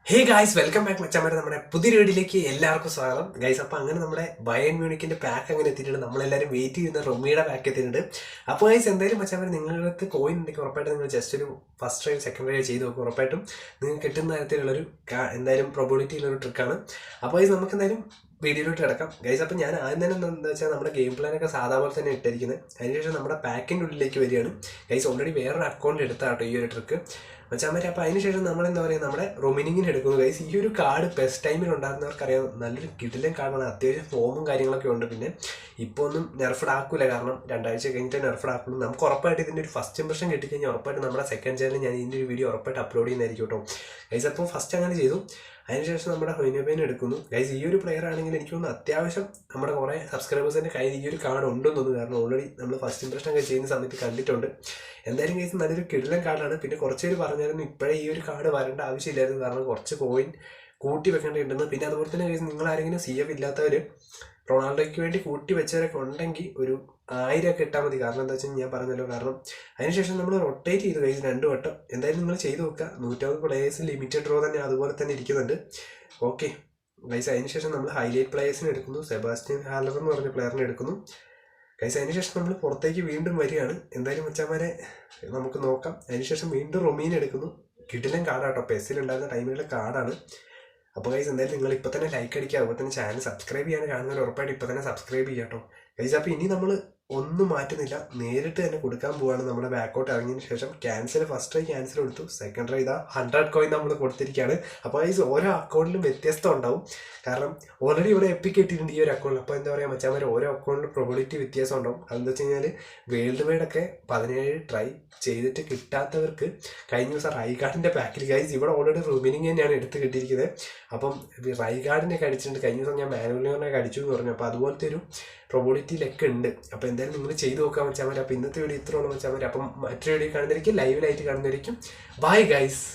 Hey guys, welcome back മച്ചാമാരെ. നമ്മുടെ പുതിയ വീഡിയോയിലേക്ക് എല്ലാവർക്കും സ്വാഗതം ഗൈസ്. അപ്പോൾ അങ്ങനെ നമ്മുടെ ബയൺ മ്യൂണിക്കിന്റെ പാക്ക് അങ്ങനെ എത്തിയിട്ടുണ്ട്. നമ്മളെല്ലാവരും വെയിറ്റ് ചെയ്യുന്ന റൊമിയുടെ പാക്ക് എത്തിയിട്ടുണ്ട്. അപ്പോൾ ഗൈസ്, എന്തായാലും മച്ചാമാരെ, നിങ്ങളുടെ കോയിൻ ഉണ്ടെങ്കിൽ ഉറപ്പായിട്ടും നിങ്ങൾ ജസ്റ്റ് ഒരു ഫസ്റ്റ് ട്രൈ സെക്കൻഡ് ട്രൈ ചെയ്ത് നോക്കും. ഉറപ്പായിട്ടും നിങ്ങൾക്ക് കിട്ടുന്ന തരത്തിലുള്ളൊരു എന്തായാലും പ്രൊബിലിറ്റി ഉള്ളൊരു ട്രിക്കാണ്. അപ്പോൾ ഗൈസ്, നമുക്ക് എന്തായാലും വീഡിയോയിലോട്ട് കിടക്കാം ഗൈസ്. അപ്പോൾ ഞാൻ ആദ്യം തന്നെ എന്താ വെച്ചാൽ നമ്മുടെ ഗെയിം പ്ലാനൊക്കെ സാധാ പോലെ തന്നെ ഇട്ടിരിക്കുന്നത്. അതിനുശേഷം നമ്മുടെ പാക്കിൻ്റെ ഉള്ളിലേക്ക് വരികയാണ് ഗൈസ്. ഓൾറെഡി വേറൊരു അക്കൗണ്ട് എടുത്താട്ടോ ഈ ഒരു ട്രിക്ക് മച്ചാമാരെ. അപ്പോൾ അതിനുശേഷം നമ്മളെന്താ പറയുക, നമ്മുടെ റൊമിനിങ്ങിന് എടുക്കുന്നു ഗൈസ്. ഈ ഒരു കാർഡ് ബെസ്റ്റ് ടൈമിൽ ഉണ്ടാകുന്നവർക്കറിയാം, നല്ലൊരു കിടിലൻ കാർഡാണ്. അത്യാവശ്യം ഫോമും കാര്യങ്ങളൊക്കെ ഉണ്ട്. പിന്നെ ഇപ്പോൾ ഒന്നും നെർഫഡ് ആക്കില്ല, കാരണം 2 ആഴ്ച കഴിഞ്ഞിട്ട് നെർഫഡ് ആക്കുള്ളൂ. നമുക്ക് ഉറപ്പായിട്ട് ഇതിൻ്റെ ഒരു ഫസ്റ്റ് ഇംപ്രഷൻ കിട്ടിക്കഴിഞ്ഞാൽ ഉറപ്പായിട്ട് നമ്മുടെ സെക്കൻഡ് ചാനലിൽ ഞാൻ ഇതിൻ്റെ ഒരു വീഡിയോ ഉറപ്പായിട്ട് അപ്ലോഡ് ചെയ്യുന്നതായിരിക്കും കേട്ടോ ഗൈസ്. അപ്പോൾ ഫസ്റ്റ് അങ്ങനെ ചെയ്തു. അതിനുശേഷം നമ്മുടെ ഹൊയ്നബേൻ എടുക്കുന്നു ഗൈസ്. ഈ ഒരു പ്ലെയർ ആണെങ്കിൽ എനിക്ക് തോന്നുന്നു അത്യാവശ്യം നമ്മുടെ കുറേ സബ്സ്ക്രൈബേഴ്സിൻ്റെ കയ്യിൽ ഈ ഒരു കാർഡ് ഉണ്ടെന്ന് തോന്നുന്നു, കാരണം ഓൾറെഡി നമ്മൾ ഫസ്റ്റ് ഇംപ്രഷൻ ഒക്കെ ചെയ്യുന്ന സമയത്ത് കണ്ടിട്ടുണ്ട്. എന്തായാലും ഗൈസ്, നല്ലൊരു കിടിലൻ കാർഡാണ്. പിന്നെ കുറച്ച് പേര് പറഞ്ഞായിരുന്നു ഇപ്പോഴേ ഈ ഒരു കാർഡ് വരേണ്ട ആവശ്യമില്ലായിരുന്നു, കാരണം കുറച്ച് കോയിൻ കൂട്ടി വെക്കേണ്ടതുണ്ടെന്ന്. പിന്നെ അതുപോലെ തന്നെ ഗൈസ്, നിങ്ങൾ ആരെങ്കിലും CF ഇല്ലാത്തവർ റൊണാൾഡോയ്ക്ക് വേണ്ടി കൂട്ടി വെച്ചവരൊക്കെ ഉണ്ടെങ്കിൽ ഒരു 1000 ഒക്കെ ഇട്ടാൽ മതി. കാരണം എന്താ വെച്ചാൽ ഞാൻ പറഞ്ഞല്ലോ, കാരണം അതിനുശേഷം നമ്മൾ റൊട്ടേറ്റ് ചെയ്തു ഗൈസ് 2 വട്ടം. എന്തായാലും നിങ്ങൾ ചെയ്ത് നോക്കുക. 150 പ്ലേയേഴ്സ് ലിമിറ്റഡ് ഡ്രോ തന്നെ അതുപോലെ തന്നെ ഇരിക്കുന്നുണ്ട്. ഓക്കെ ഗൈസ്, അതിനുശേഷം നമ്മൾ ഹൈലൈറ്റ് പ്ലേയേഴ്സിനെ എടുക്കുന്നു. സെബാസ്റ്റ്യൻ ഹാലർ എന്ന് പറഞ്ഞ പ്ലെയറിനെ എടുക്കുന്നു ഗൈസ്. അതിനുശേഷം നമ്മൾ പുറത്തേക്ക് വീണ്ടും വരികയാണ്. എന്തായാലും മച്ചാമാരെ, നമുക്ക് നോക്കാം. അതിനുശേഷം വീണ്ടും റൊമീനെ എടുക്കുന്നു. കിടിലൻ കാർഡാട്ടോ, പെസ്സിലുണ്ടായിരുന്ന ടൈമിലുള്ള കാർഡാണ്. അപ്പോൾ ഗൈസ്, എന്തായാലും നിങ്ങൾ ഇപ്പോൾ തന്നെ ലൈക്ക് അടിക്കുക, അതുപോലെ തന്നെ ചാനൽ സബ്സ്ക്രൈബ് ചെയ്യാൻ കാണുന്നവർ ഉറപ്പായിട്ട് ഇപ്പോൾ തന്നെ സബ്സ്ക്രൈബ് ചെയ്യാം കേട്ടോ ഗൈസ്. അപ്പോൾ ഇനി നമ്മൾ ഒന്നും മാറ്റുന്നില്ല, നേരിട്ട് തന്നെ കൊടുക്കാൻ പോവാണ്. നമ്മുടെ ബാക്കോട്ട് ഇറങ്ങിയതിന് ശേഷം ക്യാൻസൽ, ഫസ്റ്റ് ട്രൈ ക്യാൻസൽ കൊടുത്തു. സെക്കൻഡ് ട്രൈ ഇതാ 100 കോയിൻ നമ്മൾ കൊടുത്തിരിക്കുകയാണ്. അപ്പോൾ ഗൈസ്, ഓരോ അക്കൗണ്ടിലും വ്യത്യസ്തം ഉണ്ടാവും, കാരണം ഓൾറെഡി ഇവിടെ എപ്പിക്ക് കിട്ടിയിട്ടുണ്ട് ഈ ഒരു അക്കൗണ്ടിൽ. അപ്പോൾ എന്താ പറയുക മച്ചാമാർ, ഓരോ അക്കൗണ്ടിലും പ്രൊബിലിറ്റി വ്യത്യാസം ഉണ്ടാവും. അതെന്താ വെച്ച് കഴിഞ്ഞാൽ വേൾഡ് വൈഡൊക്കെ 17 ട്രൈ ചെയ്തിട്ട് കിട്ടാത്തവർക്ക് കഴിഞ്ഞ ദിവസം റൈഗാർഡിൻ്റെ പാക്കിൽ ഗൈസ് ഇവിടെ ഓൾറെഡി റൂമിനിങ് തന്നെയാണ് എടുത്ത് കിട്ടിയിരിക്കുന്നത്. അപ്പം റൈഗാർഡിനൊക്കെ അടിച്ചിട്ടുണ്ട്. കഴിഞ്ഞ ദിവസം ഞാൻ മാനുവലിനൊക്കെ അടിച്ചു എന്ന് പറഞ്ഞു. അപ്പോൾ അതുപോലത്തെ ഒരു പ്രൊബിലിറ്റിയിലൊക്കെ ഉണ്ട്. അപ്പോൾ എന്തായാലും നിങ്ങൾ ചെയ്ത് നോക്കാൻ വെച്ചാൽ മതി. അപ്പോൾ ഇന്നത്തെ വീഡിയോ ഇത്രയുള്ള വെച്ചാൽ മതി. അപ്പം മറ്റൊരു വീഡിയോ കാണുന്നതായിരിക്കും, ലൈവിലായിട്ട് കാണുന്നതായിരിക്കും. Bye guys.